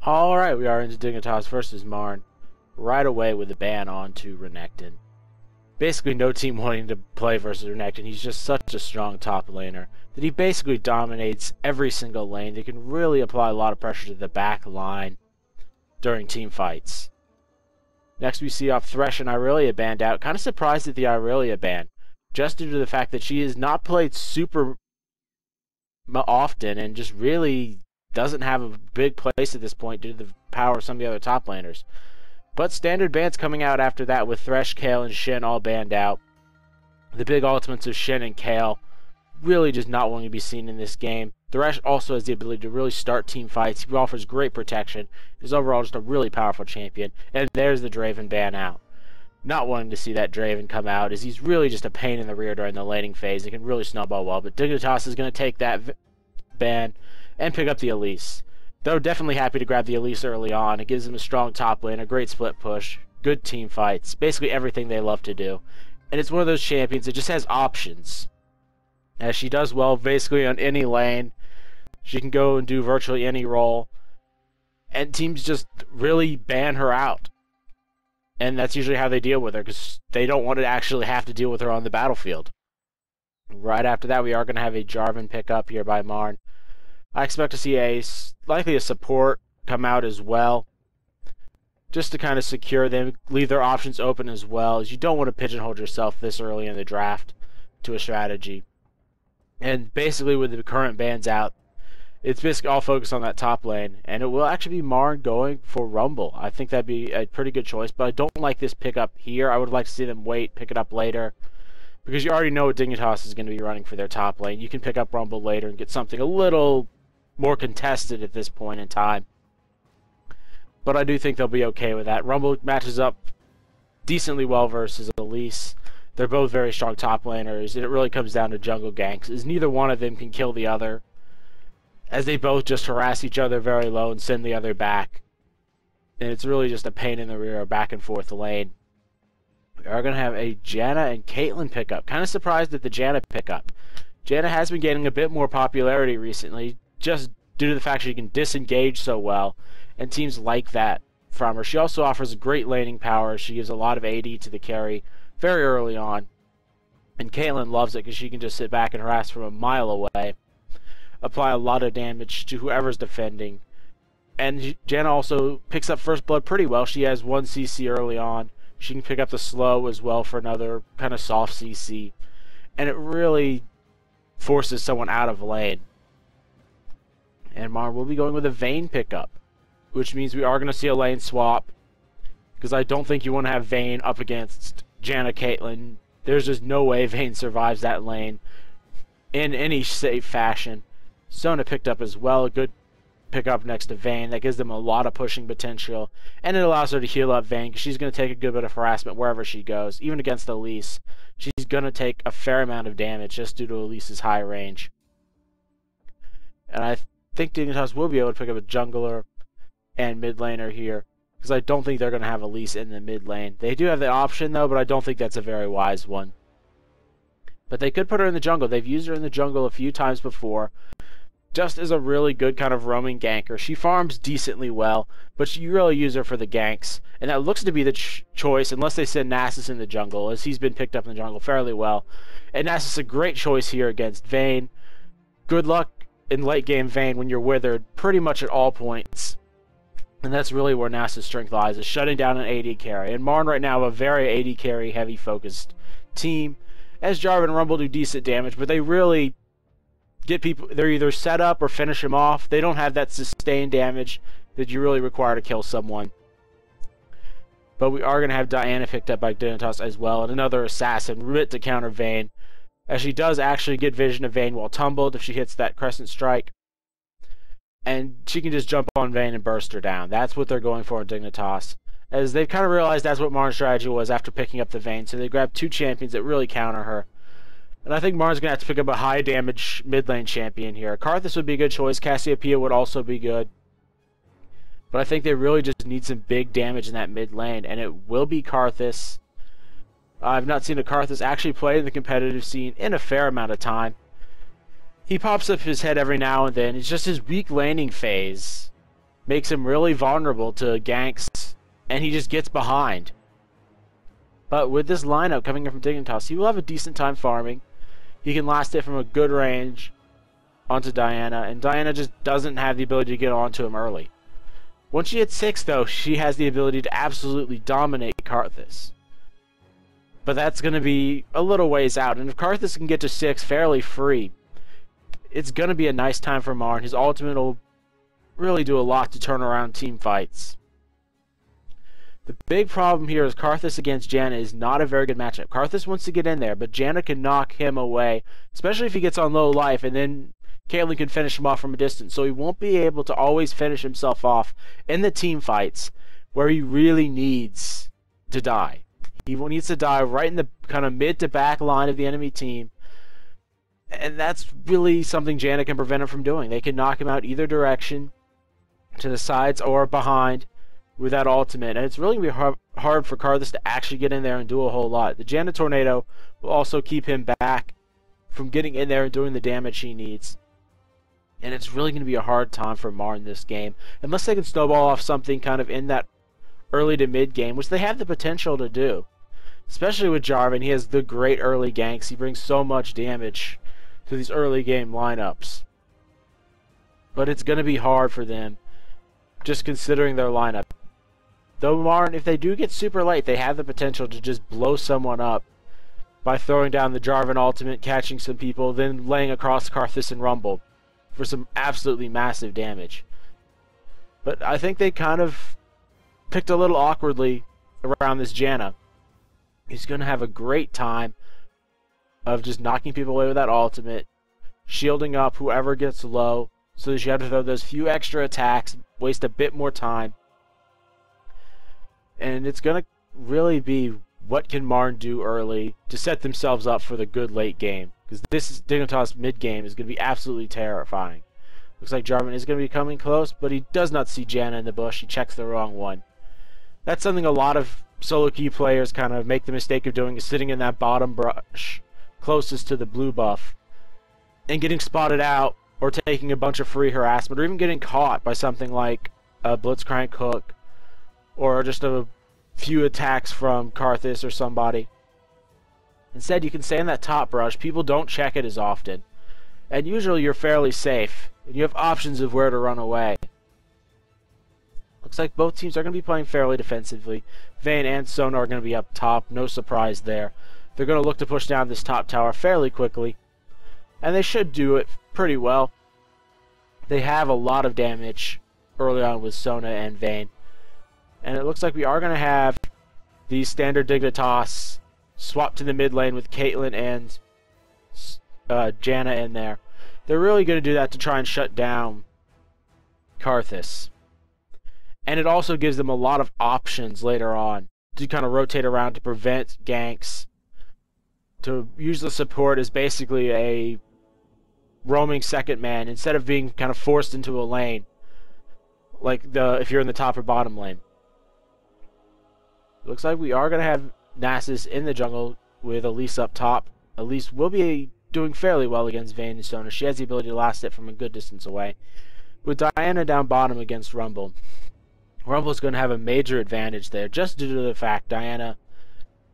Alright, we are into Dignitas versus MRN. Right away with the ban on to Renekton. Basically no team wanting to play versus Renekton. He's just such a strong top laner that he basically dominates every single lane. They can really apply a lot of pressure to the back line during team fights. Next we see off Thresh and Irelia banned out. Kind of surprised at the Irelia ban, just due to the fact that she has not played super often and just really doesn't have a big place at this point due to the power of some of the other top laners. But standard bans coming out after that with Thresh, Kayle, and Shin all banned out. The big ultimates of Shin and Kayle really just not wanting to be seen in this game. Thresh also has the ability to really start team fights. He offers great protection. He's overall just a really powerful champion. And there's the Draven ban out. Not wanting to see that Draven come out, as he's really just a pain in the rear during the laning phase. He can really snowball well, but Dignitas is going to take that ban and pick up the Elise. Though definitely happy to grab the Elise early on. It gives them a strong top lane, a great split push, good team fights, basically everything they love to do. And it's one of those champions that just has options. As she does well basically on any lane. She can go and do virtually any role. And teams just really ban her out. And that's usually how they deal with her, because they don't want to actually have to deal with her on the battlefield. Right after that, we are going to have a Jarvan pickup here by MRN. I expect to see likely a support come out as well, just to kind of secure them, leave their options open as well, as you don't want to pigeonhole yourself this early in the draft to a strategy. And basically with the current bans out, it's basically all focused on that top lane, and it will actually be MRN going for Rumble. I think that'd be a pretty good choice, but I don't like this pickup here. I would like to see them wait, pick it up later, because you already know what Dignitas is going to be running for their top lane. You can pick up Rumble later and get something a little more contested at this point in time. But I do think they'll be okay with that. Rumble matches up decently well versus Elise. They're both very strong top laners, and it really comes down to jungle ganks, as neither one of them can kill the other, as they both just harass each other very low and send the other back. And it's really just a pain in the rear, back and forth lane. We are going to have a Janna and Caitlyn pickup. Kind of surprised at the Janna pickup. Janna has been gaining a bit more popularity recently, just due to the fact she can disengage so well, and teams like that from her. She also offers great laning power. She gives a lot of AD to the carry very early on, and Caitlyn loves it because she can just sit back and harass from a mile away, apply a lot of damage to whoever's defending. And Janna also picks up first blood pretty well. She has 1 CC early on. She can pick up the slow as well for another kind of soft CC, and it really forces someone out of lane. And MRN will be going with a Vayne pickup, which means we are going to see a lane swap, because I don't think you want to have Vayne up against Janna Caitlyn. There's just no way Vayne survives that lane in any safe fashion. Sona picked up as well, a good pickup next to Vayne. That gives them a lot of pushing potential, and it allows her to heal up Vayne, because she's going to take a good bit of harassment wherever she goes. Even against Elise, she's going to take a fair amount of damage just due to Elise's high range. And I think Dignitas will be able to pick up a jungler and mid laner here, because I don't think they're going to have Elise in the mid lane. They do have the option though, but I don't think that's a very wise one. But they could put her in the jungle. They've used her in the jungle a few times before, just as a really good kind of roaming ganker. She farms decently well, but you really use her for the ganks, and that looks to be the choice, unless they send Nasus in the jungle, as he's been picked up in the jungle fairly well. And Nasus is a great choice here against Vayne. Good luck in late game Vayne when you're withered pretty much at all points. And that's really where Nasus' strength lies, is shutting down an AD carry. And MRN right now a very AD carry heavy focused team, as Jarvan and Rumble do decent damage, but they really get people, they're either set up or finish them off. They don't have that sustained damage that you really require to kill someone. But we are going to have Diana picked up by Dignitas as well, and another assassin writ to counter Vayne, as she does actually get vision of Vayne while tumbled if she hits that crescent strike. And she can just jump on Vayne and burst her down. That's what they're going for in Dignitas, as they've kind of realized that's what MRN's strategy was after picking up the Vayne. So they grabbed 2 champions that really counter her. And I think MRN's going to have to pick up a high damage mid lane champion here. Karthus would be a good choice. Cassiopeia would also be good. But I think they really just need some big damage in that mid lane, and it will be Karthus. I've not seen a Karthus actually play in the competitive scene in a fair amount of time. He pops up his head every now and then. It's just his weak laning phase makes him really vulnerable to ganks, and he just gets behind. But with this lineup coming in from Dignitas, he will have a decent time farming. He can last it from a good range onto Diana, and Diana just doesn't have the ability to get onto him early. Once she hits 6, though, she has the ability to absolutely dominate Karthus. But that's going to be a little ways out, and if Karthus can get to 6 fairly free, it's going to be a nice time for MRN. His ultimate will really do a lot to turn around team fights. The big problem here is Karthus against Janna is not a very good matchup. Karthus wants to get in there, but Janna can knock him away, especially if he gets on low life, and then Caitlyn can finish him off from a distance. So he won't be able to always finish himself off in the team fights where he really needs to die. He needs to die right in the kind of mid to back line of the enemy team. And that's really something Janna can prevent him from doing. They can knock him out either direction, to the sides or behind, with that ultimate. And it's really going to be hard for Karthus to actually get in there and do a whole lot. The Janna Tornado will also keep him back from getting in there and doing the damage he needs. And it's really going to be a hard time for MRN in this game, unless they can snowball off something kind of in that early to mid game, which they have the potential to do. Especially with Jarvan, he has the great early ganks. He brings so much damage to these early game lineups. But it's going to be hard for them, just considering their lineup. Though MRN, if they do get super late, they have the potential to just blow someone up by throwing down the Jarvan ultimate, catching some people, then laying across Karthus and Rumble for some absolutely massive damage. But I think they kind of picked a little awkwardly around this Janna. He's going to have a great time of just knocking people away with that ultimate, shielding up whoever gets low, so that you have to throw those few extra attacks, waste a bit more time. And it's going to really be what can MRN do early to set themselves up for the good late game. Because this Dignitas mid game is going to be absolutely terrifying. Looks like Jarvan is going to be coming close, but he does not see Janna in the bush. He checks the wrong one. That's something a lot of solo key players kind of make the mistake of doing, is sitting in that bottom brush closest to the blue buff and getting spotted out, or taking a bunch of free harassment, or even getting caught by something like a Blitzcrank hook, or just a few attacks from Karthus or somebody. Instead, you can stay in that top brush. People don't check it as often, and usually you're fairly safe, and you have options of where to run away. Looks like both teams are going to be playing fairly defensively. Vayne and Sona are going to be up top, no surprise there. They're going to look to push down this top tower fairly quickly, and they should do it pretty well. They have a lot of damage early on with Sona and Vayne, and it looks like we are going to have the standard Dignitas swap to the mid lane with Caitlyn and Janna in there. They're really going to do that to try and shut down Karthus. And it also gives them a lot of options later on to kind of rotate around to prevent ganks. To use the support as basically a roaming second man instead of being kind of forced into a lane, like if you're in the top or bottom lane. Looks like we are going to have Nasus in the jungle with Elise up top. Elise will be doing fairly well against Vayne and Sona. She has the ability to last it from a good distance away. With Diana down bottom against Rumble, Rumble's going to have a major advantage there, just due to the fact Diana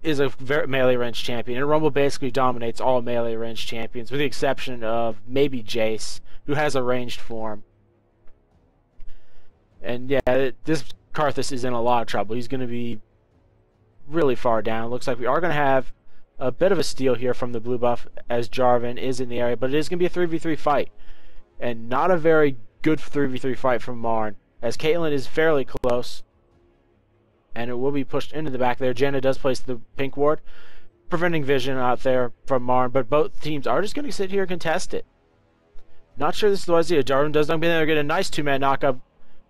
is a very melee range champion, and Rumble basically dominates all melee range champions, with the exception of maybe Jace, who has a ranged form. And yeah, this Karthus is in a lot of trouble. He's going to be really far down. Looks like we are going to have a bit of a steal here from the blue buff, as Jarvan is in the area, but it is going to be a 3v3 fight, and not a very good 3v3 fight from MRN, as Caitlyn is fairly close, and it will be pushed into the back there. Janna does place the pink ward, preventing vision out there from MRN, but both teams are just going to sit here and contest it. Not sure this is the idea. Jarvan does not get a nice two-man knockup.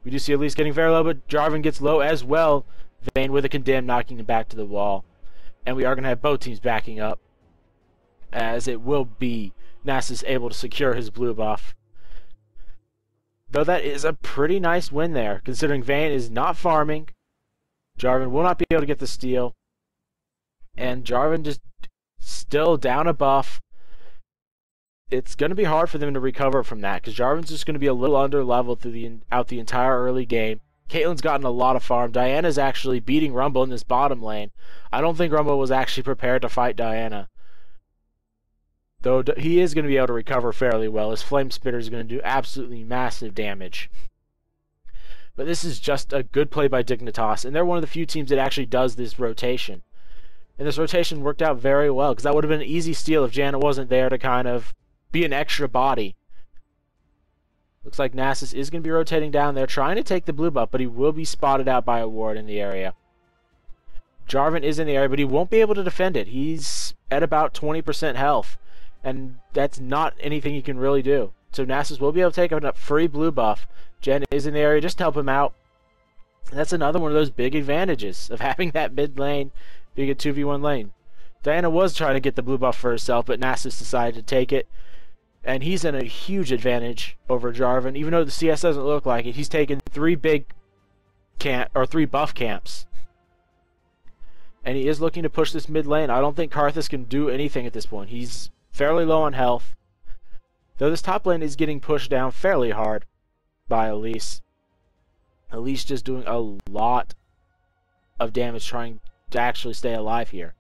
We do see Elise getting very low, but Jarvan gets low as well. Vayne with a condemn, knocking him back to the wall. And we are going to have both teams backing up, as it will be Nasus able to secure his blue buff. Though that is a pretty nice win there, considering Vayne is not farming. Jarvan will not be able to get the steal. And Jarvan just still down a buff. it's going to be hard for them to recover from that, because Jarvan's just going to be a little under level throughout the entire early game. Caitlyn's gotten a lot of farm. Diana's actually beating Rumble in this bottom lane. I don't think Rumble was actually prepared to fight Diana, though he is going to be able to recover fairly well. His Flame Spitter is going to do absolutely massive damage. But this is just a good play by Dignitas, and they're one of the few teams that actually does this rotation. And this rotation worked out very well, because that would have been an easy steal if Janna wasn't there to kind of be an extra body. Looks like Nasus is going to be rotating down there, trying to take the blue buff, but he will be spotted out by a ward in the area. Jarvan is in the area, but he won't be able to defend it. He's at about 20% health, and that's not anything he can really do. So Nasus will be able to take a free blue buff. Jen is in the area, just to help him out. And that's another one of those big advantages of having that mid lane being a 2v1 lane. Diana was trying to get the blue buff for herself, but Nasus decided to take it. And he's in a huge advantage over Jarvan. Even though the CS doesn't look like it, he's taken three buff camps. And he is looking to push this mid lane. I don't think Karthus can do anything at this point. He's fairly low on health, though this top lane is getting pushed down fairly hard by Elise. Elise just doing a lot of damage trying to actually stay alive here.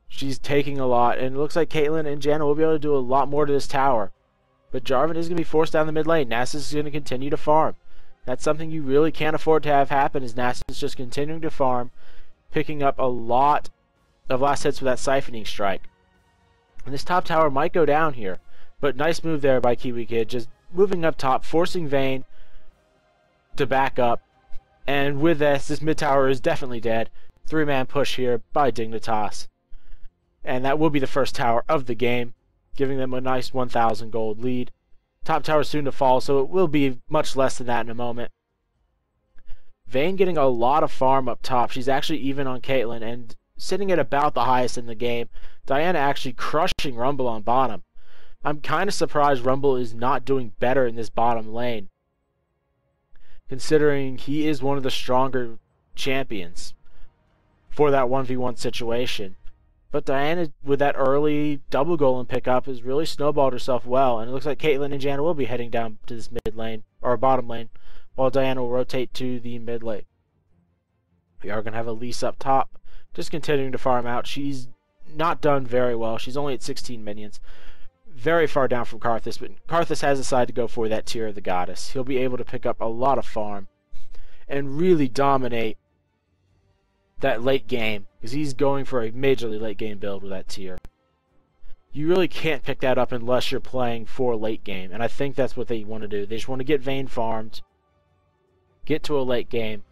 She's taking a lot, and it looks like Caitlyn and Janna will be able to do a lot more to this tower. But Jarvan is going to be forced down the mid lane. Nasus is going to continue to farm. That's something you really can't afford to have happen, is Nasus just continuing to farm, picking up a lot of last hits with that siphoning strike. And this top tower might go down here, but nice move there by KiWiKid, just moving up top, forcing Vayne to back up. And with this mid tower is definitely dead. 3-man push here by Dignitas. And that will be the first tower of the game, giving them a nice 1,000 gold lead. Top tower soon to fall, so it will be much less than that in a moment. Vayne getting a lot of farm up top. She's actually even on Caitlyn and sitting at about the highest in the game. Diana actually crushing Rumble on bottom. I'm kind of surprised Rumble is not doing better in this bottom lane, considering he is one of the stronger champions for that 1v1 situation. But Diana, with that early double golem pickup, has really snowballed herself well, and it looks like Caitlyn and Janna will be heading down to this mid lane, or bottom lane, while Diana will rotate to the mid lane. We are going to have Elise up top, just continuing to farm out. She's not done very well. She's only at 16 minions. Very far down from Karthus, but Karthus has decided to go for that tier of the goddess. He'll be able to pick up a lot of farm and really dominate that late game, because he's going for a majorly late game build with that tier. You really can't pick that up unless you're playing for late game, and I think that's what they want to do. They just want to get Vayne farmed, get to a late game,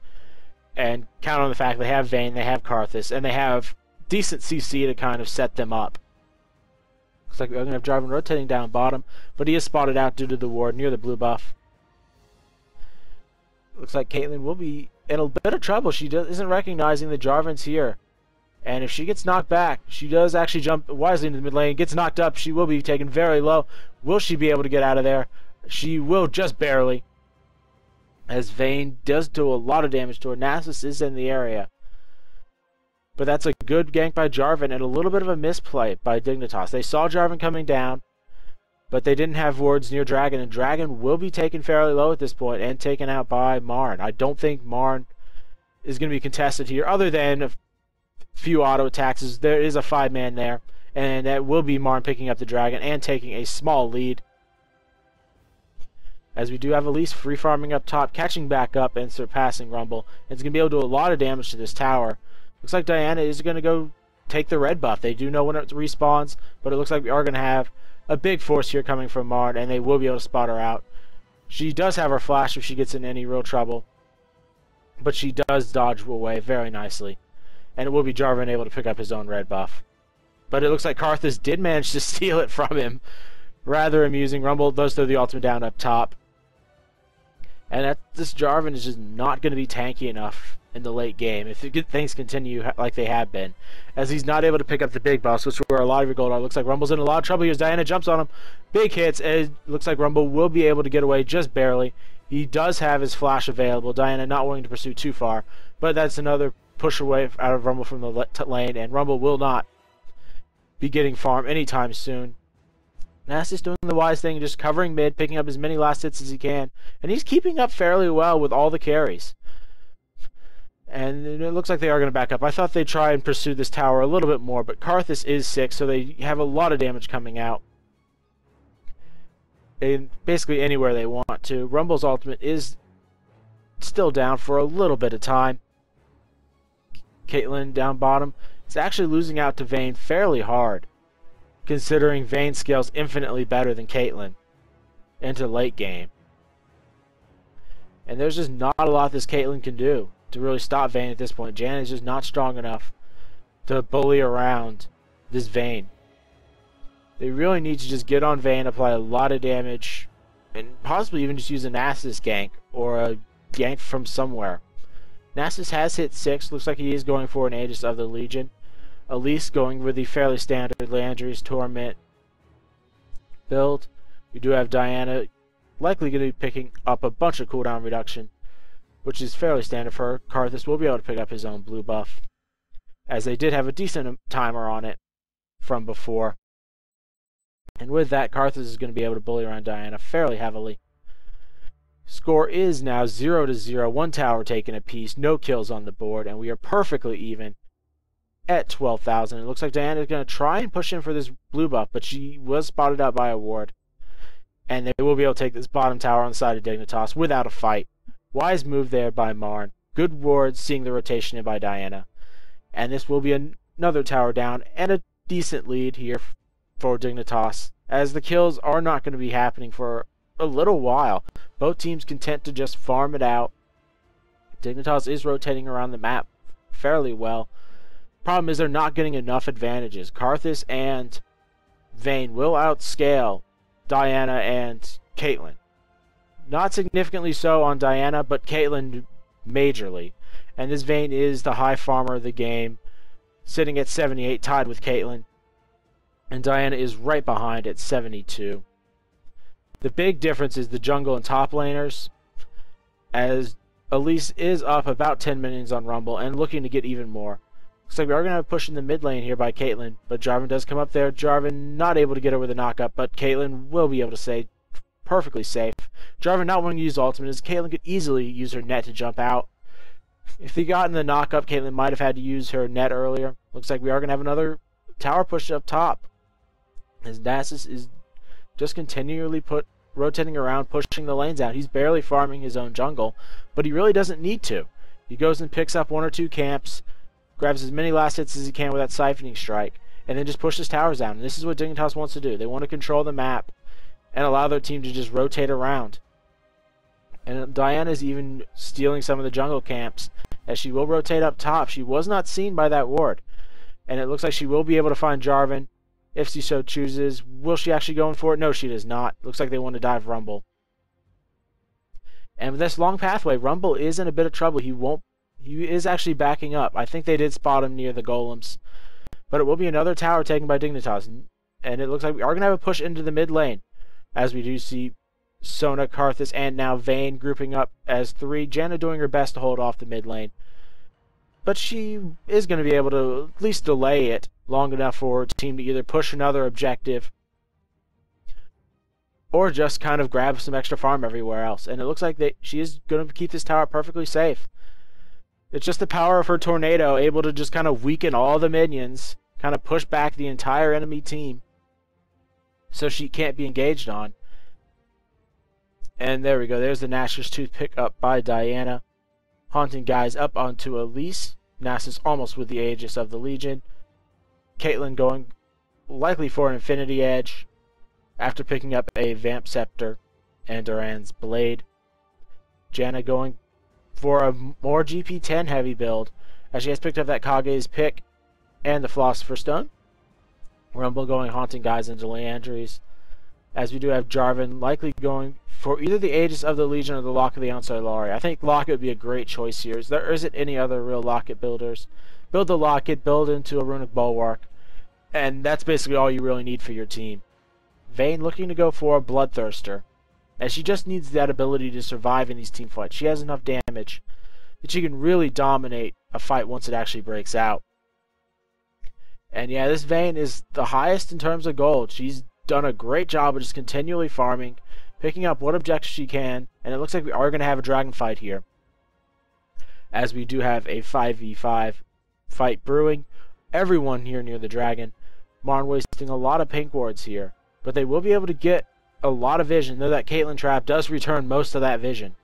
and count on the fact they have Vayne, they have Karthus, and they have decent CC to kind of set them up. Looks like we're going to have Jarvan rotating down bottom, but he is spotted out due to the ward near the blue buff. Looks like Caitlyn will be in a bit of trouble. She isn't recognizing the Jarvan's here. And if she gets knocked back, she does actually jump wisely into the mid lane, gets knocked up, she will be taken very low. Will she be able to get out of there? She will, just barely, as Vayne does do a lot of damage to her. Nasus is in the area. But that's a good gank by Jarvan and a little bit of a misplay by Dignitas. They saw Jarvan coming down, but they didn't have wards near Dragon, and Dragon will be taken fairly low at this point and taken out by MRN. I don't think MRN is going to be contested here, other than a few auto attacks. There is a 5-man there, and that will be MRN picking up the Dragon and taking a small lead. As we do have Elise free farming up top, catching back up and surpassing Rumble. And it's going to be able to do a lot of damage to this tower. Looks like Diana is going to go take the red buff. They do know when it respawns, but it looks like we are going to have a big force here coming from MRN, and they will be able to spot her out. She does have her flash if she gets in any real trouble, but she does dodge away very nicely. And it will be Jarvan able to pick up his own red buff. But it looks like Karthus did manage to steal it from him. Rather amusing. Rumble does throw the ultimate down up top. And this Jarvan is just not going to be tanky enough in the late game if things continue like they have been, as he's not able to pick up the big buffs, which were a lot of your gold are. Looks like Rumble's in a lot of trouble here as Diana jumps on him. Big hits, and it looks like Rumble will be able to get away just barely. He does have his flash available. Diana not willing to pursue too far, but that's another push away out of Rumble from the lane, and Rumble will not be getting farm anytime soon. Nasus doing the wise thing, just covering mid, picking up as many last hits as he can, and he's keeping up fairly well with all the carries. And it looks like they are going to back up. I thought they'd try and pursue this tower a little bit more, but Karthus is sick, so they have a lot of damage coming out. And basically anywhere they want to. Rumble's ultimate is still down for a little bit of time. Caitlyn down bottom is actually losing out to Vayne fairly hard, considering Vayne scales infinitely better than Caitlyn into late game. And there's just not a lot this Caitlyn can do to really stop Vayne at this point. Janna is just not strong enough to bully around this Vayne. They really need to just get on Vayne, apply a lot of damage, and possibly even just use a Nasus gank or a gank from somewhere. Nasus has hit 6. Looks like he is going for an Aegis of the Legion. Elise going with the fairly standard Landry's Torment build. We do have Diana likely going to be picking up a bunch of cooldown reduction, which is fairly standard for her. Karthus will be able to pick up his own blue buff, as they did have a decent timer on it from before. And with that, Karthus is going to be able to bully around Diana fairly heavily. Score is now 0-0, 1 tower taken apiece, no kills on the board, and we are perfectly even at 12,000. It looks like Diana is going to try and push in for this blue buff, but she was spotted out by a ward. And they will be able to take this bottom tower on the side of Dignitas without a fight. Wise move there by Marn. Good ward, seeing the rotation in by Diana. And this will be another tower down, and a decent lead here for Dignitas, as the kills are not going to be happening for a little while. Both teams content to just farm it out. Dignitas is rotating around the map fairly well. Problem is they're not getting enough advantages. Karthus and Vayne will outscale Diana and Caitlyn. Not significantly so on Diana, but Caitlyn majorly. And this Vayne is the high farmer of the game, sitting at 78, tied with Caitlyn. And Diana is right behind at 72. The big difference is the jungle and top laners, as Elise is up about 10 minions on Rumble and looking to get even more. Looks like we are going to have a push in the mid lane here by Caitlyn, but Jarvan does come up there. Jarvan not able to get over the knockup, but Caitlyn will be able to stay perfectly safe. Jarvan not wanting to use ultimate, as Caitlyn could easily use her net to jump out. If he got in the knockup, Caitlyn might have had to use her net earlier. Looks like we are going to have another tower push up top, as Nasus is just continually rotating around, pushing the lanes out. He's barely farming his own jungle, but he really doesn't need to. He goes and picks up 1 or 2 camps, grabs as many last hits as he can with that siphoning strike, and then just pushes towers down. And this is what Dignitas wants to do. They want to control the map and allow their team to just rotate around. And Diana's even stealing some of the jungle camps, as she will rotate up top. She was not seen by that ward, and it looks like she will be able to find Jarvan if she so chooses. Will she actually go in for it? No, she does not. Looks like they want to dive Rumble. And with this long pathway, Rumble is in a bit of trouble. He is actually backing up. I think they did spot him near the golems. But it will be another tower taken by Dignitas. And it looks like we are going to have a push into the mid lane, as we do see Sona, Karthus, and now Vayne grouping up as 3. Janna doing her best to hold off the mid lane. But she is going to be able to at least delay it long enough for her team to either push another objective or just kind of grab some extra farm everywhere else. And it looks like she is going to keep this tower perfectly safe. It's just the power of her tornado, able to just kind of weaken all the minions, kind of push back the entire enemy team so she can't be engaged on. And there we go. There's the Nasus toothpick up by Diana, haunting guys up onto Elise. Nasus almost with the Aegis of the Legion. Caitlyn going likely for an Infinity Edge after picking up a Vamp Scepter and Duran's Blade. Janna going for a more GP10 heavy build, as she has picked up that Kage's Pick and the Philosopher's Stone. Rumble going haunting guys into Leandries, as we do have Jarvan likely going for either the Aegis of the Legion or the Lock of the Ancillary. I think Locket would be a great choice here, as there isn't any other real Locket builders. Build the Locket, build into a Runic Bulwark, and that's basically all you really need for your team. Vayne looking to go for a Bloodthirster, as she just needs that ability to survive in these team fights. She has enough damage that she can really dominate a fight once it actually breaks out. And yeah, this Vayne is the highest in terms of gold. She's done a great job of just continually farming, picking up what objectives she can, and it looks like we are going to have a dragon fight here, as we do have a 5v5 fight brewing. Everyone here near the dragon. MRN wasting a lot of pink wards here, but they will be able to get a lot of vision, though that Caitlyn trap does return most of that vision.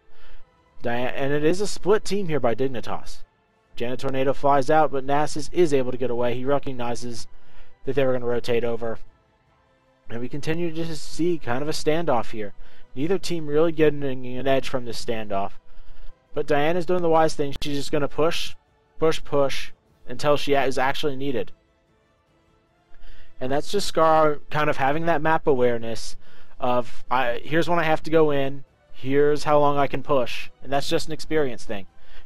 And it is a split team here by Dignitas. Janna Tornado flies out, but Nasus is able to get away. He recognizes that they were going to rotate over. And we continue to just see kind of a standoff here. Neither team really getting an edge from this standoff. But Diana's doing the wise thing. She's just going to push, push, push until she is actually needed. And that's just Scarra kind of having that map awareness of, here's when I have to go in, here's how long I can push. And that's just an experience thing.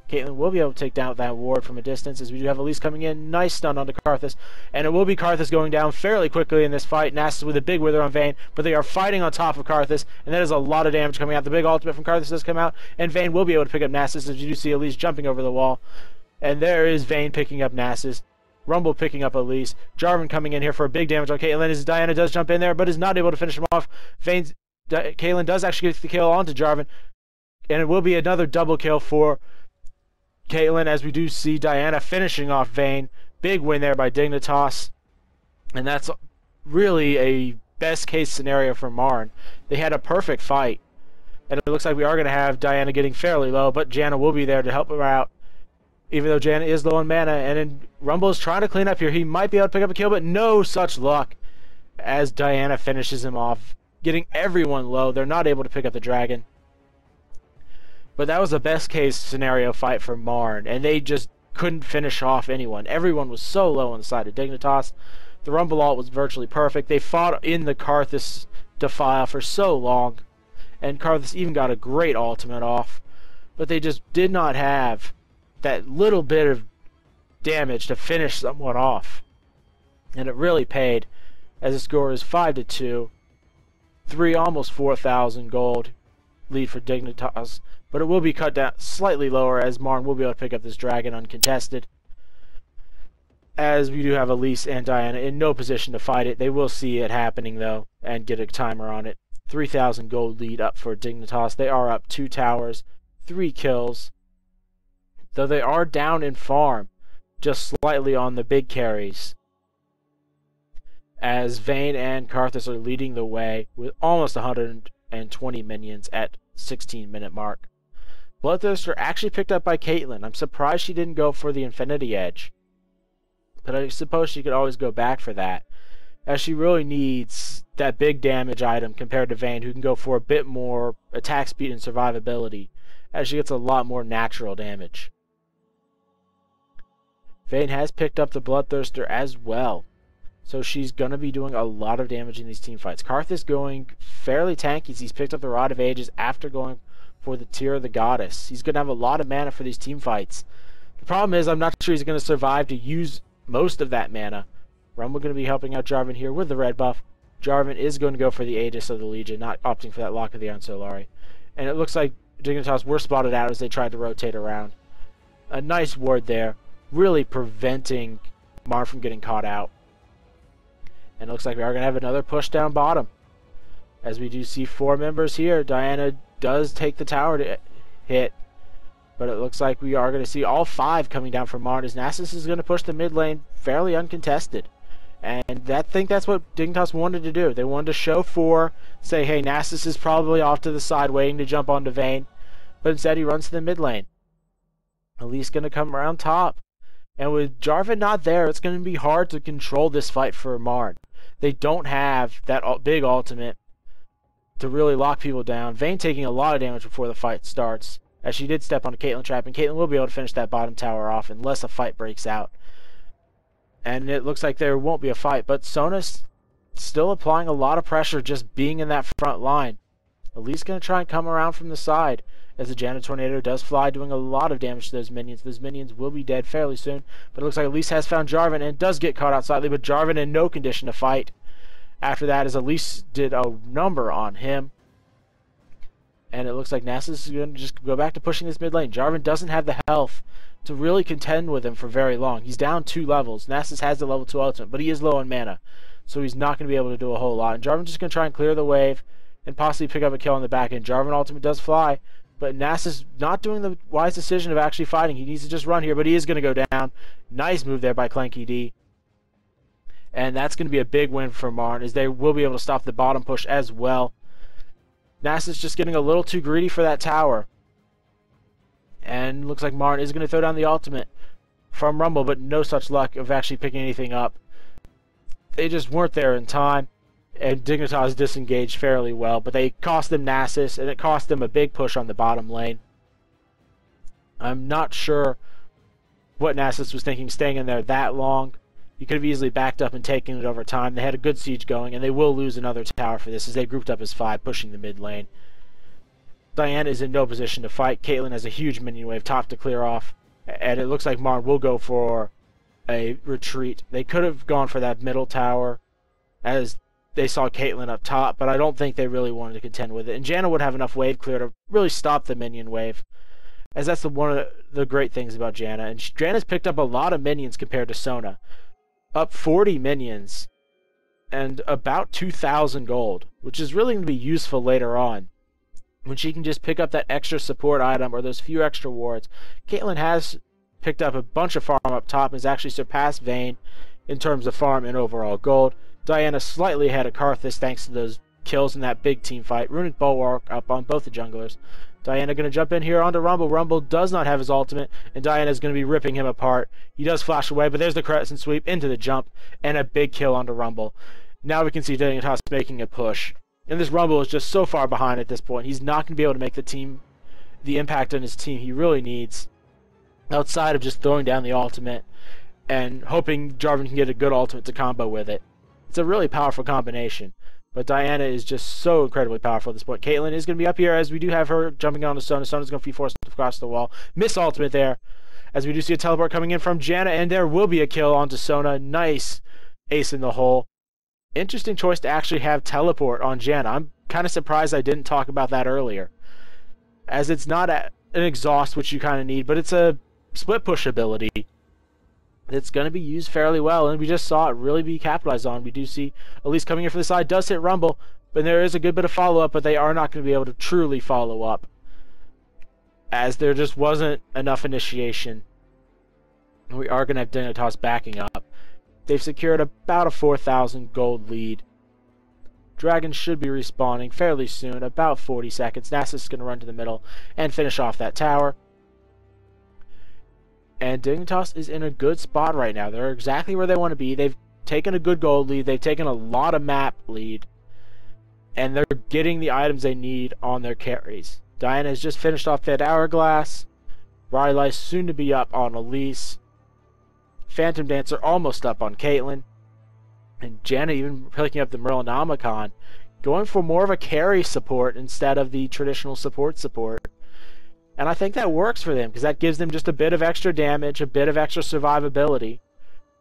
Caitlyn will be able to take down that ward from a distance, as we do have Elise coming in. Nice stun onto Karthus. And it will be Karthus going down fairly quickly in this fight. Nasus with a big wither on Vayne, but they are fighting on top of Karthus, and that is a lot of damage coming out. The big ultimate from Karthus does come out, and Vayne will be able to pick up Nasus, as you do see Elise jumping over the wall. And there is Vayne picking up Nasus. Rumble picking up Elise. Jarvan coming in here for a big damage on Caitlyn, as Diana does jump in there, but is not able to finish him off. Caitlyn does actually get the kill onto Jarvan, and it will be another double kill for Caitlyn, as we do see Diana finishing off Vayne. Big win there by Dignitas, and that's really a best case scenario for MRN. They had a perfect fight, and it looks like we are going to have Diana getting fairly low, but Janna will be there to help her out, even though Janna is low on mana. And then Rumble is trying to clean up here. He might be able to pick up a kill, but no such luck, as Diana finishes him off, getting everyone low. They're not able to pick up the dragon. But that was a best case scenario fight for MRN, and they just couldn't finish off anyone. Everyone was so low on the side of Dignitas. The Rumble ult was virtually perfect. They fought in the Karthus defile for so long, and Karthus even got a great ultimate off, but they just did not have that little bit of damage to finish someone off. And it really paid, as the score is 5-2. Almost 4,000 gold lead for Dignitas. But it will be cut down slightly lower, as MRN will be able to pick up this dragon uncontested. As we do have Elise and Diana in no position to fight it. They will see it happening, though, and get a timer on it. 3,000 gold lead up for Dignitas. They are up 2 towers, 3 kills. Though they are down in farm, just slightly on the big carries, as Vayne and Karthus are leading the way with almost 120 minions at 16-minute mark. Bloodthirster actually picked up by Caitlyn. I'm surprised she didn't go for the Infinity Edge, but I suppose she could always go back for that, as she really needs that big damage item compared to Vayne, who can go for a bit more attack speed and survivability, as she gets a lot more natural damage. Vayne has picked up the Bloodthirster as well, so she's going to be doing a lot of damage in these team fights. Karthus going fairly tanky, as he's picked up the Rod of Ages after going for the Tear of the Goddess. He's going to have a lot of mana for these team fights. The problem is, I'm not sure he's going to survive to use most of that mana. Rumble going to be helping out Jarvan here with the red buff. Jarvan is going to go for the Aegis of the Legion, not opting for that Lock of the Iron Solari. And it looks like Dignitas were spotted out as they tried to rotate around. A nice ward there, really preventing MRN from getting caught out. And it looks like we are going to have another push down bottom, as we do see 4 members here. Diana does take the tower to hit, but it looks like we are going to see all 5 coming down from MRN, as Nasus is going to push the mid lane fairly uncontested. And I think that's what Dignitas wanted to do. They wanted to show 4, say, hey, Nasus is probably off to the side waiting to jump onto Vayne, but instead he runs to the mid lane. Elise going to come around top, and with Jarvan not there, it's going to be hard to control this fight for MRN. They don't have that big ultimate to really lock people down. Vayne taking a lot of damage before the fight starts, as she did step on a Caitlyn trap, and Caitlyn will be able to finish that bottom tower off unless a fight breaks out. And it looks like there won't be a fight, but Sona's still applying a lot of pressure just being in that front line. Elise going to try and come around from the side, as the Janna Tornado does fly, doing a lot of damage to those minions. Those minions will be dead fairly soon, but it looks like Elise has found Jarvan and does get caught out slightly, but Jarvan in no condition to fight after that, as Elise did a number on him. And it looks like Nasus is going to just go back to pushing this mid lane. Jarvan doesn't have the health to really contend with him for very long. He's down 2 levels. Nasus has the level 2 ultimate, but he is low on mana. so he's not going to be able to do a whole lot. And Jarvan's just going to try and clear the wave and possibly pick up a kill on the back end. Jarvan ultimate does fly, but Nasus not doing the wise decision of actually fighting. He needs to just run here, but he is going to go down. Nice move there by ClankyD. And that's going to be a big win for MRN, as they will be able to stop the bottom push as well. Nasus just getting a little too greedy for that tower. And looks like MRN is going to throw down the ultimate from Rumble, but no such luck of actually picking anything up. They just weren't there in time, and Dignitas disengaged fairly well, but they cost them Nasus, and it cost them a big push on the bottom lane. I'm not sure what Nasus was thinking staying in there that long. You could have easily backed up and taken it over time. They had a good siege going, and they will lose another tower for this as they grouped up as 5, pushing the mid lane. Diana is in no position to fight. Caitlyn has a huge minion wave top to clear off, and it looks like MRN will go for a retreat. They could have gone for that middle tower as they saw Caitlyn up top, but I don't think they really wanted to contend with it. And Janna would have enough wave clear to really stop the minion wave, as that's one of the great things about Janna. And Janna's picked up a lot of minions compared to Sona. Up 40 minions and about 2,000 gold, which is really going to be useful later on when she can just pick up that extra support item or those few extra wards. Caitlyn has picked up a bunch of farm up top and has actually surpassed Vayne in terms of farm and overall gold. Diana slightly ahead of Karthus thanks to those kills in that big team fight. Runic Bulwark up on both the junglers. Diana going to jump in here onto Rumble. Rumble does not have his ultimate, and Diana is going to be ripping him apart. He does flash away, but there's the crescent sweep into the jump, and a big kill onto Rumble. Now we can see Dignitas making a push. And this Rumble is just so far behind at this point. He's not going to be able to make the impact on his team he really needs, outside of just throwing down the ultimate and hoping Jarvan can get a good ultimate to combo with it. It's a really powerful combination. But Diana is just so incredibly powerful at this point. Caitlyn is going to be up here as we do have her jumping onto Sona. Sona's going to be forced across the wall. Miss ultimate there as we do see a teleport coming in from Janna, and there will be a kill onto Sona. Nice ace in the hole. Interesting choice to actually have teleport on Janna. I'm kind of surprised I didn't talk about that earlier, as it's not an exhaust, which you kind of need, but it's a split push ability that's going to be used fairly well, and we just saw it really be capitalized on. We do see Elise coming in from the side, does hit Rumble, but there is a good bit of follow-up, but they are not going to be able to truly follow up, as there just wasn't enough initiation. We are going to have Dignitas backing up. They've secured about a 4,000 gold lead. Dragons should be respawning fairly soon, about 40 seconds. Nasus is going to run to the middle and finish off that tower. And Dignitas is in a good spot right now. They're exactly where they want to be. They've taken a good gold lead. They've taken a lot of map lead. And they're getting the items they need on their carries. Diana has just finished off that hourglass. Riley's soon to be up on Elise. Phantom Dancer almost up on Caitlyn. And Janna even picking up the Merlinomicon. Going for more of a carry support instead of the traditional support. And I think that works for them, because that gives them just a bit of extra damage, a bit of extra survivability.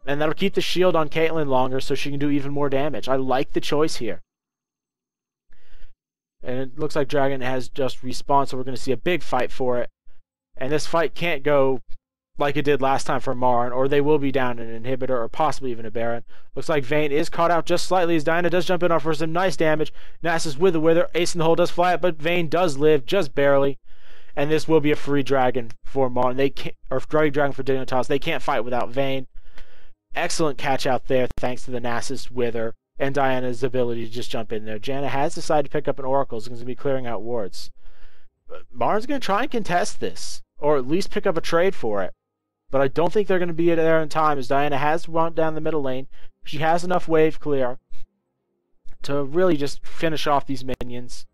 And that'll keep the shield on Caitlyn longer so she can do even more damage. I like the choice here. And it looks like Dragon has just respawned, so we're going to see a big fight for it. And this fight can't go like it did last time for MRN, or they will be down an inhibitor or possibly even a Baron. Looks like Vayne is caught out just slightly as Diana does jump in for some nice damage. Nasus with the wither, ace in the hole does fly up, but Vayne does live just barely. And this will be a free dragon for MRN. They can't, or free dragon for Dignitas. They can't fight without Vayne. Excellent catch out there thanks to the Nasus wither and Diana's ability to just jump in there. Janna has decided to pick up an Oracle. Is going to be clearing out wards. MRN's going to try and contest this, or at least pick up a trade for it. But I don't think they're going to be there in time, as Diana has run down the middle lane. She has enough wave clear to really just finish off these minions.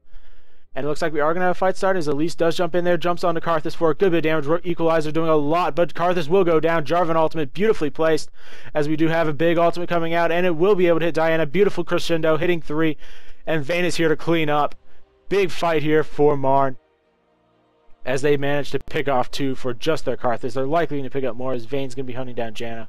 And it looks like we are going to have a fight start as Elise does jump in there, jumps onto Karthus for a good bit of damage. Equalizer doing a lot, but Karthus will go down. Jarvan ultimate beautifully placed, as we do have a big ultimate coming out, and it will be able to hit Diana. Beautiful crescendo, hitting 3, and Vayne is here to clean up. Big fight here for MRN, as they manage to pick off 2 for just their Karthus. They're likely going to pick up more, as Vayne's going to be hunting down Janna.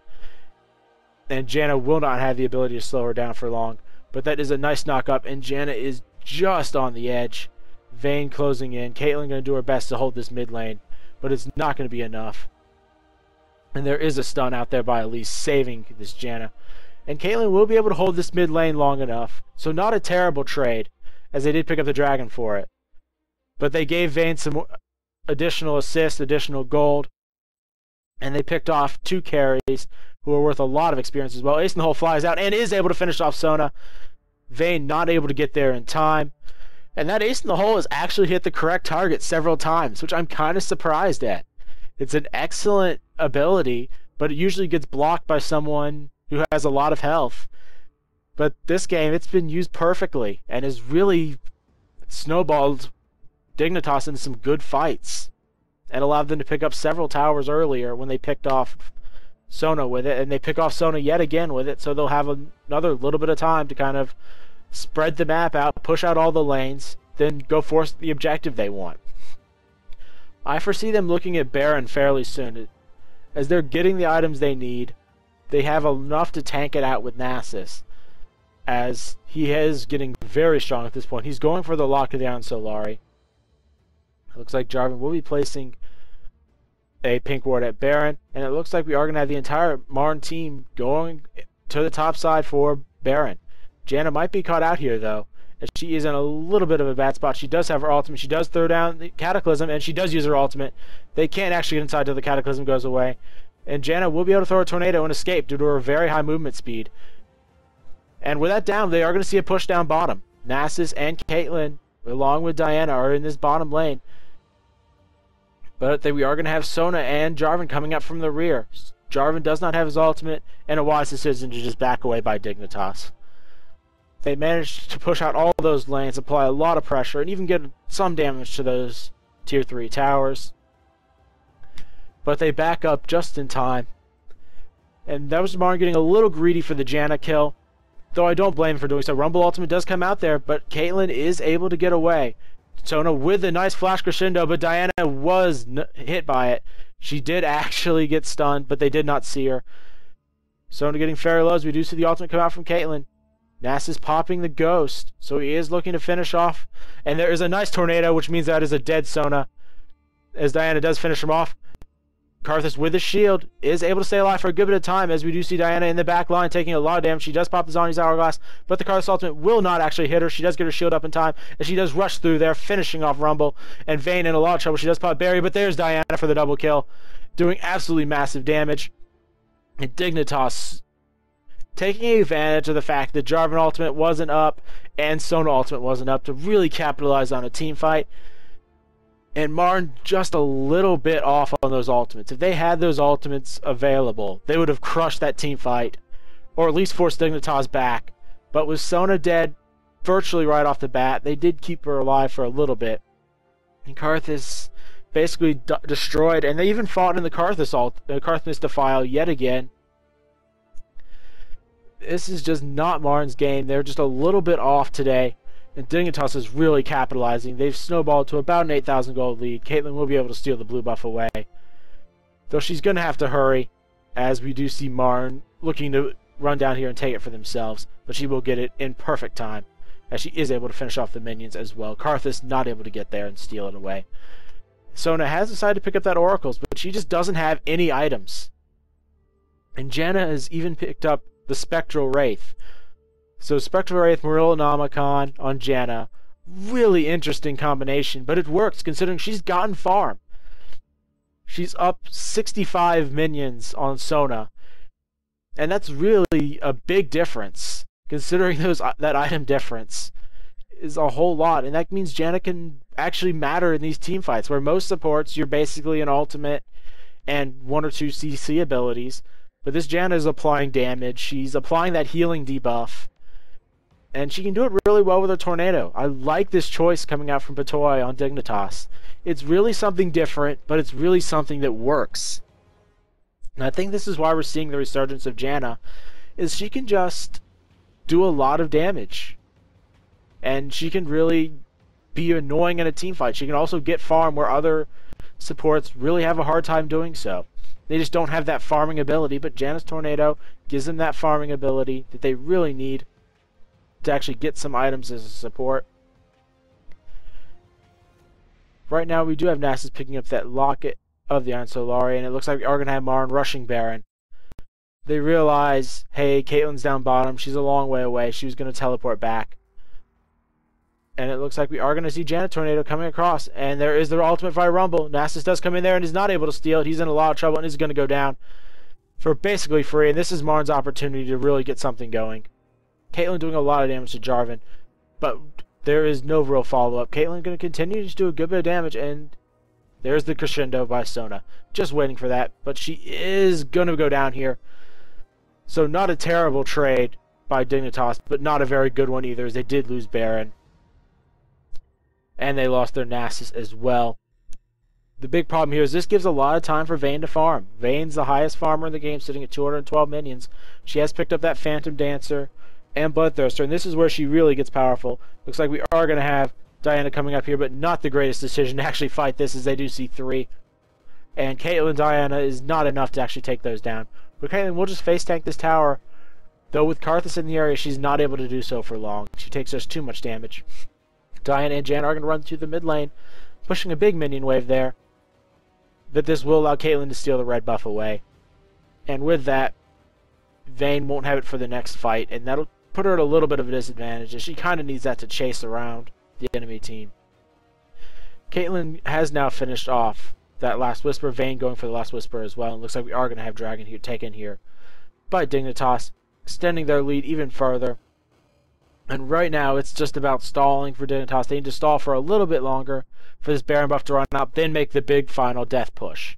And Janna will not have the ability to slow her down for long, but that is a nice knock up, and Janna is just on the edge. Vayne closing in. Caitlyn going to do her best to hold this mid lane, but it's not going to be enough. And there is a stun out there by Elise, saving this Janna. And Caitlyn will be able to hold this mid lane long enough. So not a terrible trade, as they did pick up the dragon for it. But they gave Vayne some additional assists, additional gold. And they picked off 2 carries who are worth a lot of experience as well. Ace in the Hole flies out and is able to finish off Sona. Vayne not able to get there in time. And that Ace in the Hole has actually hit the correct target several times, which I'm kind of surprised at. It's an excellent ability, but it usually gets blocked by someone who has a lot of health. But this game, it's been used perfectly and has really snowballed Dignitas into some good fights and allowed them to pick up several towers earlier when they picked off Sona with it, and they pick off Sona yet again with it, so they'll have another little bit of time to kind of spread the map out, push out all the lanes, then go force the objective they want. I foresee them looking at Baron fairly soon. As they're getting the items they need, they have enough to tank it out with Nasus, as he is getting very strong at this point. He's going for the lock of the Iron Solari. It looks like Jarvan will be placing a pink ward at Baron, and it looks like we are going to have the entire MRN team going to the top side for Baron. Janna might be caught out here, though, as she is in a little bit of a bad spot. She does have her ultimate. She does throw down the Cataclysm, and she does use her ultimate. They can't actually get inside till the Cataclysm goes away. And Janna will be able to throw a tornado and escape due to her very high movement speed. And with that down, they are going to see a push down bottom. Nasus and Caitlyn, along with Diana, are in this bottom lane. But we are going to have Sona and Jarvan coming up from the rear. Jarvan does not have his ultimate, and a wise decision to just back away by Dignitas. They managed to push out all those lanes, apply a lot of pressure, and even get some damage to those tier 3 towers. But they back up just in time. And that was MRN getting a little greedy for the Janna kill, though I don't blame him for doing so. Rumble ultimate does come out there, but Caitlyn is able to get away. Sona with a nice flash crescendo, but Diana was hit by it. She did actually get stunned, but they did not see her. Sona getting very low as we do see the ultimate come out from Caitlyn. Nasus popping the ghost, so he is looking to finish off. And there is a nice tornado, which means that is a dead Sona, as Diana does finish him off. Karthus with the shield is able to stay alive for a good bit of time, as we do see Diana in the back line taking a lot of damage. She does pop the Zhonya's Hourglass, but the Karthus ultimate will not actually hit her. She does get her shield up in time, and she does rush through there, finishing off Rumble. And Vayne in a lot of trouble. She does pop Barry, but there's Diana for the double kill, doing absolutely massive damage. And Dignitas taking advantage of the fact that Jarvan ultimate wasn't up and Sona ultimate wasn't up to really capitalize on a team fight. And MRN just a little bit off on those ultimates. If they had those ultimates available, they would have crushed that team fight, or at least forced Dignitas back. But with Sona dead virtually right off the bat, they did keep her alive for a little bit. And Karthus basically destroyed, and they even fought in the Karthus Defile yet again. This is just not MRN's game. They're just a little bit off today. And Dignitas is really capitalizing. They've snowballed to about an 8,000 gold lead. Caitlyn will be able to steal the blue buff away, though she's going to have to hurry, as we do see MRN looking to run down here and take it for themselves. But she will get it in perfect time, as she is able to finish off the minions as well. Karthus not able to get there and steal it away. Sona has decided to pick up that Oracles, but she just doesn't have any items. And Janna has even picked up the Spectral Wraith. So Spectral Wraith, Marillanomicon on Janna. Really interesting combination, but it works considering she's gotten farm. She's up 65 minions on Sona. And that's really a big difference, considering that item difference is a whole lot. And that means Janna can actually matter in these team fights, where most supports, you're basically an ultimate and 1 or 2 CC abilities. But this Janna is applying damage. She's applying that healing debuff. And she can do it really well with her tornado. I like this choice coming out from Patoy on Dignitas. It's really something different, but it's really something that works. And I think this is why we're seeing the resurgence of Janna, is she can just do a lot of damage. And she can really be annoying in a team fight. She can also get farm where other supports really have a hard time doing so. They just don't have that farming ability, but Janna's tornado gives them that farming ability that they really need to actually get some items as a support. Right now we do have Nasus picking up that locket of the Iron Solari, and it looks like we are going to have MRN rushing Baron. They realize, hey, Caitlyn's down bottom. She's a long way away. She was going to teleport back. And it looks like we are going to see Janna Tornado coming across. And there is their ultimate fire rumble. Nasus does come in there and is not able to steal it. He's in a lot of trouble and is going to go down for basically free. And this is Marn's opportunity to really get something going. Caitlyn doing a lot of damage to Jarvan. But there is no real follow-up. Caitlyn going to continue to do a good bit of damage. And there's the crescendo by Sona. Just waiting for that. But she is going to go down here. So not a terrible trade by Dignitas, but not a very good one either, as they did lose Baron. And they lost their Nasus as well. The big problem here is this gives a lot of time for Vayne to farm. Vayne's the highest farmer in the game, sitting at 212 minions. She has picked up that Phantom Dancer and Bloodthirster, and this is where she really gets powerful. Looks like we are going to have Diana coming up here, but not the greatest decision to actually fight this, as they do see 3. And Caitlyn Diana is not enough to actually take those down. But Caitlyn will just face tank this tower. Though with Karthus in the area, she's not able to do so for long. She takes just too much damage. Diana and Janna are going to run through the mid lane, pushing a big minion wave there. But this will allow Caitlyn to steal the red buff away. And with that, Vayne won't have it for the next fight, and that'll put her at a little bit of a disadvantage, as she kind of needs that to chase around the enemy team. Caitlyn has now finished off that last Whisper. Vayne going for the last Whisper as well. And looks like we are going to have Dragon here taken here by Dignitas, extending their lead even further. And right now it's just about stalling for Dignitas. They need to stall for a little bit longer for this Baron buff to run out, then make the big final death push.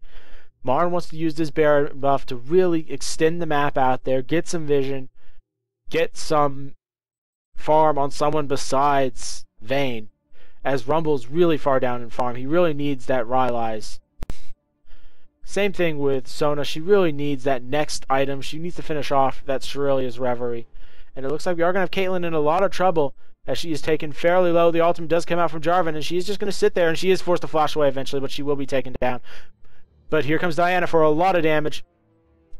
Marn wants to use this Baron buff to really extend the map out there, get some vision, get some farm on someone besides Vayne, as Rumble's really far down in farm. He really needs that Rylai's. Same thing with Sona. She really needs that next item. She needs to finish off that Shirelia's Reverie. And it looks like we are going to have Caitlyn in a lot of trouble, as she is taken fairly low. The ultimate does come out from Jarvan, and she is just going to sit there, and she is forced to flash away eventually, but she will be taken down. But here comes Diana for a lot of damage.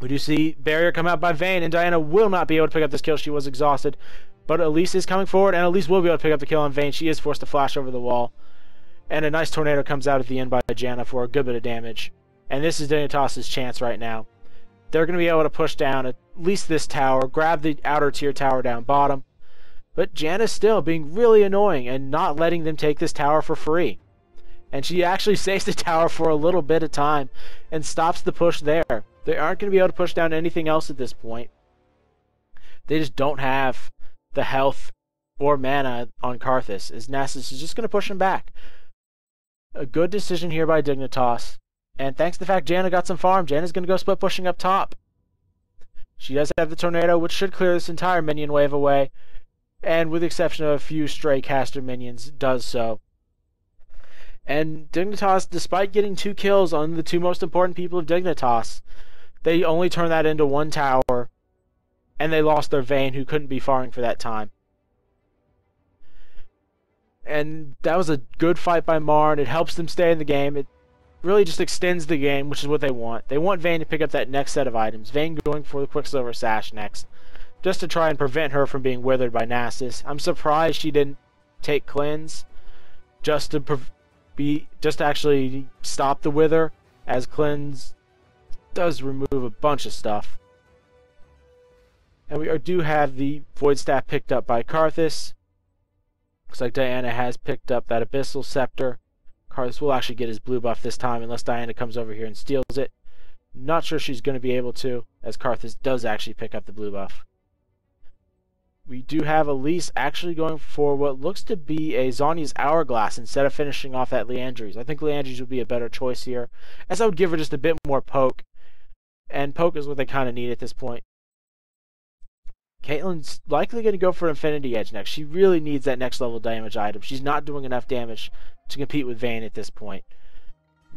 We do see barrier come out by Vayne, and Diana will not be able to pick up this kill. She was exhausted. But Elise is coming forward, and Elise will be able to pick up the kill on Vayne. She is forced to flash over the wall. And a nice tornado comes out at the end by Janna for a good bit of damage. And this is Dignitas' chance right now. They're going to be able to push down at least this tower, grab the outer tier tower down bottom. But Janna's still being really annoying and not letting them take this tower for free. And she actually saves the tower for a little bit of time and stops the push there. They aren't going to be able to push down anything else at this point. They just don't have the health or mana on Karthus, as Nasus is just going to push him back. A good decision here by Dignitas. And thanks to the fact Janna got some farm, Janna's going to go split pushing up top. She does have the tornado, which should clear this entire minion wave away. And with the exception of a few stray caster minions, does so. And Dignitas, despite getting 2 kills on the 2 most important people of Dignitas, they only turned that into 1 tower. And they lost their Vayne, who couldn't be farming for that time. And that was a good fight by Marn. It helps them stay in the game. It really just extends the game, which is what they want. They want Vayne to pick up that next set of items. Vayne going for the Quicksilver Sash next, just to try and prevent her from being withered by Nasus. I'm surprised she didn't take Cleanse, just to actually stop the wither, as Cleanse does remove a bunch of stuff. And we do have the Void Staff picked up by Karthus. Looks like Diana has picked up that Abyssal Scepter. Karthus will actually get his blue buff this time, unless Diana comes over here and steals it. Not sure she's going to be able to, as Karthus does actually pick up the blue buff. We do have Elise actually going for what looks to be a Zhonya's Hourglass instead of finishing off that Liandry's. I think Liandry's would be a better choice here, as I would give her just a bit more poke. And poke is what they kind of need at this point. Caitlyn's likely going to go for Infinity Edge next. She really needs that next level damage item. She's not doing enough damage to compete with Vayne at this point.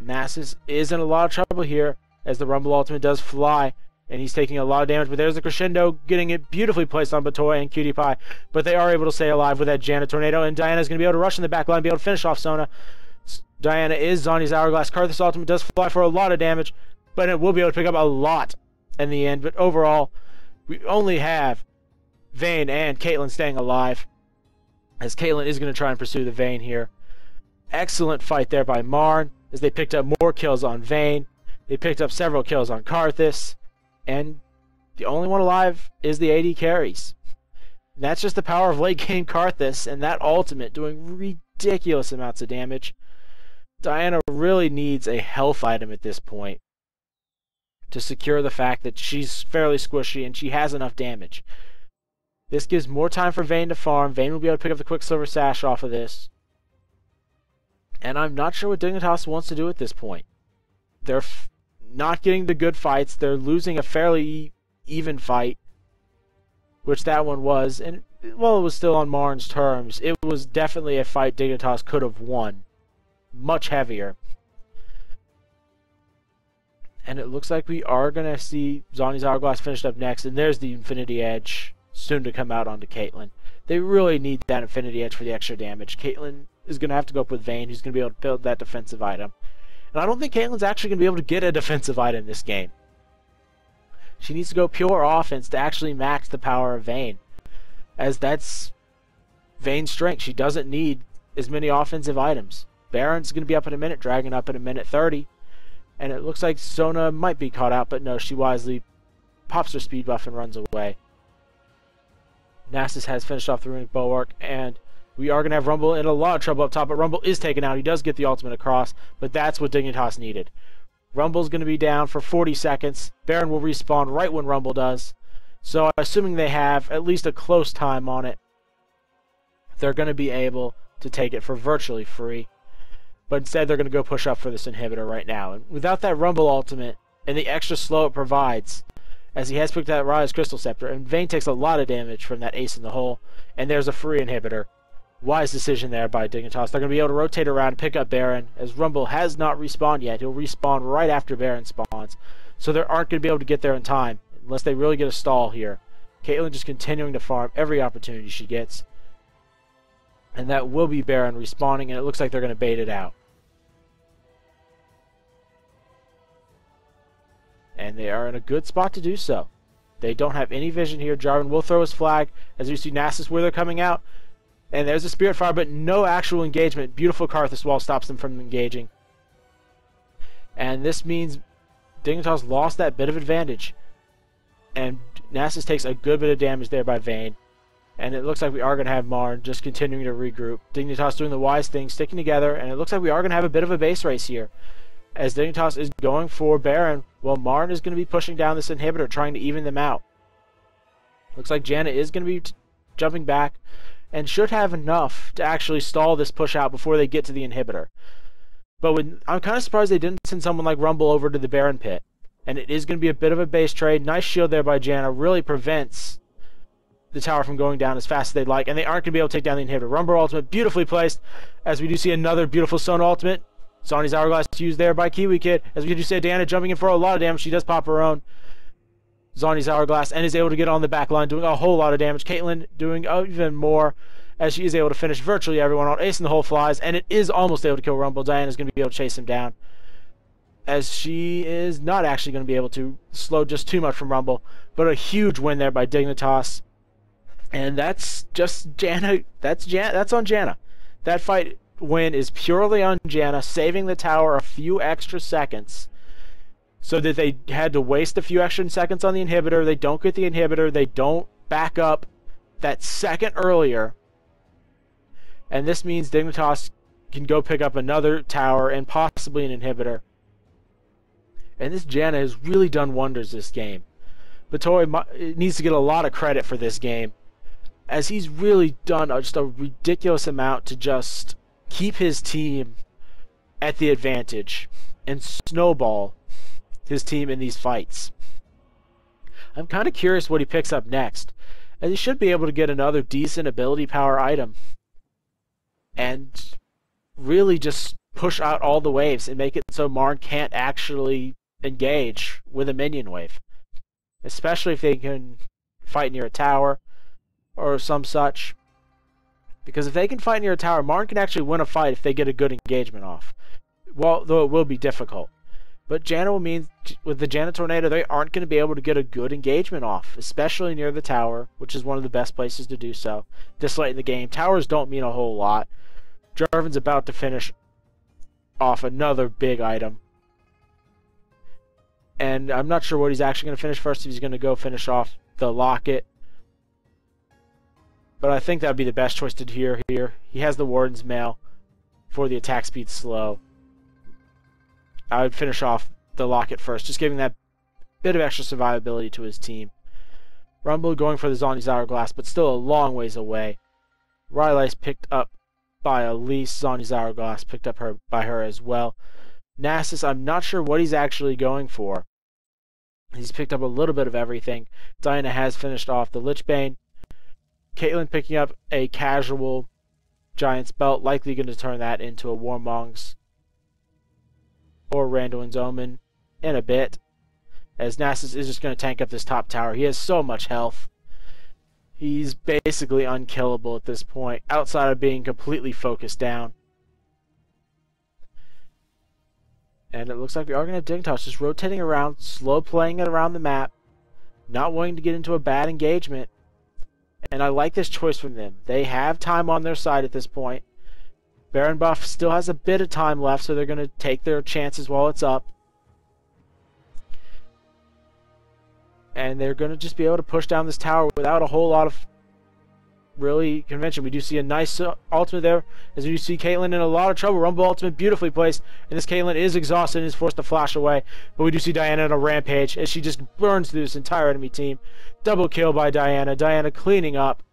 Nasus is in a lot of trouble here, as the Rumble Ultimate does fly, and he's taking a lot of damage. But there's the Crescendo, getting it beautifully placed on Patoy and PewDiePie. But they are able to stay alive with that Janna Tornado, and Diana's going to be able to rush in the back line and be able to finish off Sona. Diana is Zhonya's Hourglass. Karthus Ultimate does fly for a lot of damage, but it will be able to pick up a lot in the end. But overall, we only have Vayne and Caitlyn staying alive, as Caitlyn is going to try and pursue the Vayne here. Excellent fight there by Marn, as they picked up more kills on Vayne. They picked up several kills on Karthus, and The only one alive is the AD carries. And that's just the power of late game Karthus and that ultimate doing ridiculous amounts of damage. Diana really needs a health item at this point to secure the fact that she's fairly squishy and she has enough damage. This gives more time for Vayne to farm. Vayne will be able to pick up the Quicksilver Sash off of this. And I'm not sure what Dignitas wants to do at this point. They're not getting the good fights. They're losing a fairly even fight, which that one was. And while it was still on MRN's terms, it was definitely a fight Dignitas could have won. Much heavier. And it looks like we are going to see Zhonya's Hourglass finished up next. And there's the Infinity Edge soon to come out onto Caitlyn. They really need that Infinity Edge for the extra damage. Caitlyn is going to have to go up with Vayne, who's going to be able to build that defensive item. And I don't think Caitlyn's actually going to be able to get a defensive item this game. She needs to go pure offense to actually max the power of Vayne, as that's Vayne's strength. She doesn't need as many offensive items. Baron's going to be up in a minute, Dragon up in a minute 30. And it looks like Sona might be caught out, but no, she wisely pops her speed buff and runs away. Nasus has finished off the Runic Bulwark, and we are going to have Rumble in a lot of trouble up top, but Rumble is taken out. He does get the ultimate across, but that's what Dignitas needed. Rumble's going to be down for 40 seconds. Baron will respawn right when Rumble does. So assuming they have at least a close time on it, they're going to be able to take it for virtually free. But instead they're going to go push up for this inhibitor right now. And without that Rumble ultimate and the extra slow it provides, as he has picked that Raya's Crystal Scepter, and Vayne takes a lot of damage from that ace in the hole, and there's a free inhibitor. Wise decision there by Dignitas. They're going to be able to rotate around and pick up Baron, as Rumble has not respawned yet. He'll respawn right after Baron spawns. So they aren't going to be able to get there in time, unless they really get a stall here. Caitlyn just continuing to farm every opportunity she gets. And that will be Baron respawning, and it looks like they're going to bait it out. And they are in a good spot to do so. They don't have any vision here. Jarvan will throw his flag, as you see Nasus where they're coming out. And there's a Spirit Fire, but no actual engagement. Beautiful Karthus wall stops them from engaging. And this means Dignitas lost that bit of advantage. And Nasus takes a good bit of damage there by Vayne. And it looks like we are going to have MRN just continuing to regroup. Dignitas doing the wise thing, sticking together. And it looks like we are going to have a bit of a base race here, as Dignitas is going for Baron, while MRN is going to be pushing down this inhibitor, trying to even them out. Looks like Janna is going to be jumping back, and should have enough to actually stall this push out before they get to the inhibitor. But I'm kind of surprised they didn't send someone like Rumble over to the Baron pit. And it is going to be a bit of a base trade. Nice shield there by Janna. Really prevents the tower from going down as fast as they'd like. And they aren't going to be able to take down the inhibitor. Rumble ultimate beautifully placed, as we do see another beautiful Sona ultimate. Sonya's Hourglass used there by KiWiKid. As we do see Diana jumping in for a lot of damage. She does pop her own Sonya's Hourglass and is able to get on the back line, doing a whole lot of damage. Caitlyn doing even more, as she is able to finish virtually everyone on. Ace in the hole flies, and it is almost able to kill Rumble. Diana's going to be able to chase him down, as she is not actually going to be able to slow just too much from Rumble. But a huge win there by Dignitas. And that's just Janna. That's on Janna. That fight win is purely on Janna, saving the tower a few extra seconds, so that they had to waste a few extra seconds on the inhibitor. They don't get the inhibitor. They don't back up that second earlier. And this means Dignitas can go pick up another tower and possibly an inhibitor. And this Janna has really done wonders this game. Patoy needs to get a lot of credit for this game, as he's really done just a ridiculous amount to just keep his team at the advantage and snowball his team in these fights. I'm kind of curious what he picks up next, as he should be able to get another decent ability power item and really just push out all the waves and make it so MRN can't actually engage with a minion wave, especially if they can fight near a tower or some such. Because if they can fight near a tower, MRN can actually win a fight if they get a good engagement off. Well, though it will be difficult. But Janna will mean, with the Janna Tornado, they aren't going to be able to get a good engagement off, especially near the tower, which is one of the best places to do so this late in the game. Towers don't mean a whole lot. Jarvan's about to finish off another big item. And I'm not sure what he's actually going to finish first, if he's going to go finish off the Locket. But I think that would be the best choice to do here. He has the Warden's Mail for the attack speed slow. I would finish off the Locket first, just giving that bit of extra survivability to his team. Rumble going for the Zhonya's Hourglass, but still a long ways away. Rylai's picked up by Elise. Zhonya's Hourglass picked up by her as well. Nasus, I'm not sure what he's actually going for. He's picked up a little bit of everything. Diana has finished off the Lichbane. Caitlyn picking up a casual Giant's Belt, likely going to turn that into a Warmong's or Randuin's Omen in a bit, as Nasus is just going to tank up this top tower. He has so much health. He's basically unkillable at this point, outside of being completely focused down. And it looks like we are going to have Dignitas just rotating around, slow playing it around the map, not wanting to get into a bad engagement. And I like this choice from them. They have time on their side at this point. Baron buff still has a bit of time left, so they're going to take their chances while it's up. And they're going to just be able to push down this tower without a whole lot of really convention. We do see a nice ultimate there, as we see Caitlyn in a lot of trouble. Rumble ultimate beautifully placed, and this Caitlyn is exhausted and is forced to flash away. But we do see Diana on a rampage as she just burns through this entire enemy team. Double kill by Diana. Diana cleaning up.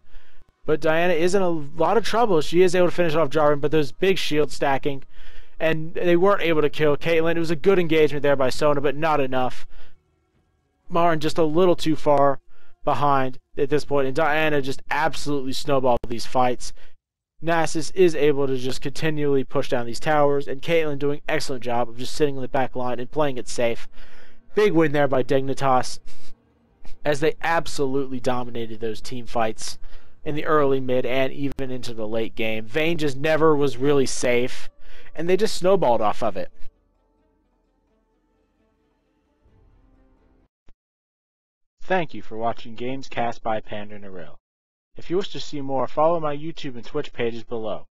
But Diana is in a lot of trouble. She is able to finish off Jarvan, but there's big shield stacking, and they weren't able to kill Caitlyn. It was a good engagement there by Sona, but not enough. MRN just a little too far behind at this point, and Diana just absolutely snowballed these fights. Nasus is able to just continually push down these towers, and Caitlyn doing an excellent job of just sitting in the back line and playing it safe. Big win there by Dignitas, as they absolutely dominated those team fights in the early, mid, and even into the late game. Vayne just never was really safe, and they just snowballed off of it. Thank you for watching Games Cast by PanderNyrl. If you wish to see more, follow my YouTube and Twitch pages below.